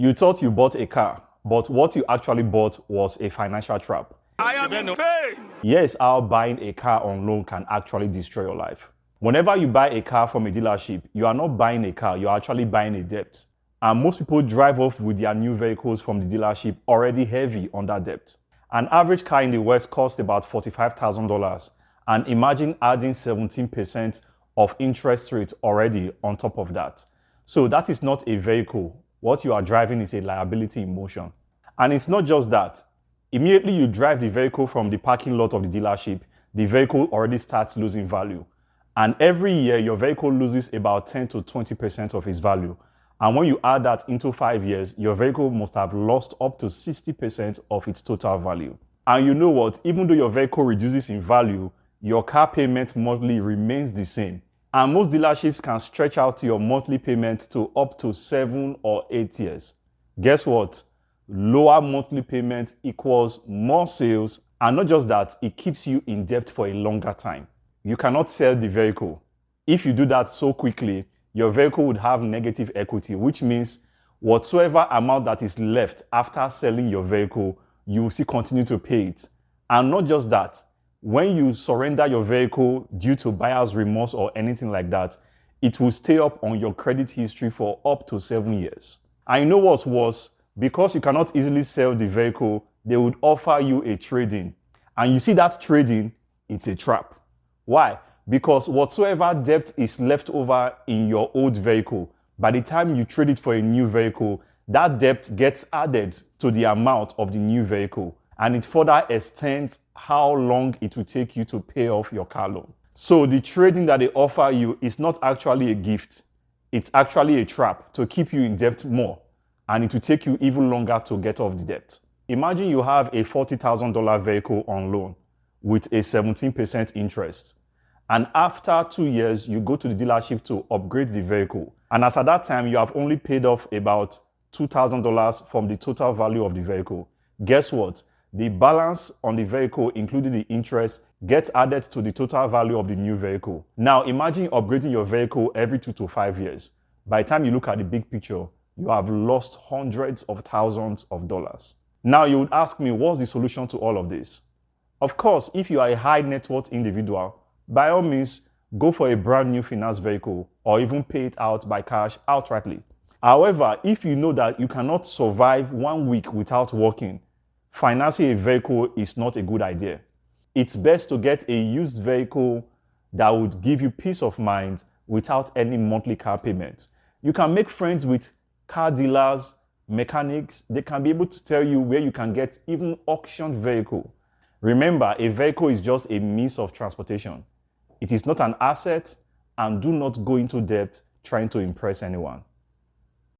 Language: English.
You thought you bought a car, but what you actually bought was a financial trap. I am in pain. Yes, how buying a car on loan can actually destroy your life. Whenever you buy a car from a dealership, you are not buying a car, you're actually buying a debt. And most people drive off with their new vehicles from the dealership already heavy on that debt. An average car in the West costs about $45,000, and imagine adding 17% of interest rate already on top of that. So that is not a vehicle. What you are driving is a liability in motion. And it's not just that. Immediately you drive the vehicle from the parking lot of the dealership, the vehicle already starts losing value. And every year, your vehicle loses about 10 to 20% of its value. And when you add that into 5 years, your vehicle must have lost up to 60% of its total value. And you know what? Even though your vehicle reduces in value, your car payment monthly remains the same. And most dealerships can stretch out your monthly payment to up to 7 or 8 years. Guess what? Lower monthly payment equals more sales. And not just that, it keeps you in debt for a longer time. You cannot sell the vehicle. If you do that so quickly, your vehicle would have negative equity, which means whatsoever amount that is left after selling your vehicle, you will still continue to pay it. And not just that, when you surrender your vehicle due to buyer's remorse or anything like that, it will stay up on your credit history for up to 7 years. And you know what's worse? Because you cannot easily sell the vehicle, they would offer you a trade-in. And you see that trade-in, it's a trap. Why? Because whatsoever debt is left over in your old vehicle, by the time you trade it for a new vehicle, that debt gets added to the amount of the new vehicle. And it further extends how long it will take you to pay off your car loan. So the trading that they offer you is not actually a gift. It's actually a trap to keep you in debt more. And it will take you even longer to get off the debt. Imagine you have a $40,000 vehicle on loan with a 17% interest. And after 2 years, you go to the dealership to upgrade the vehicle. And as at that time, you have only paid off about $2,000 from the total value of the vehicle. Guess what? The balance on the vehicle, including the interest, gets added to the total value of the new vehicle. Now, imagine upgrading your vehicle every 2 to 5 years. By the time you look at the big picture, you have lost hundreds of thousands of dollars. Now, you would ask me, what's the solution to all of this? Of course, if you are a high net worth individual, by all means, go for a brand new finance vehicle or even pay it out by cash outrightly. However, if you know that you cannot survive 1 week without working, financing a vehicle is not a good idea. It's best to get a used vehicle that would give you peace of mind without any monthly car payment. You can make friends with car dealers, mechanics. They can be able to tell you where you can get even auctioned vehicle. Remember, a vehicle is just a means of transportation. It is not an asset, and do not go into debt trying to impress anyone.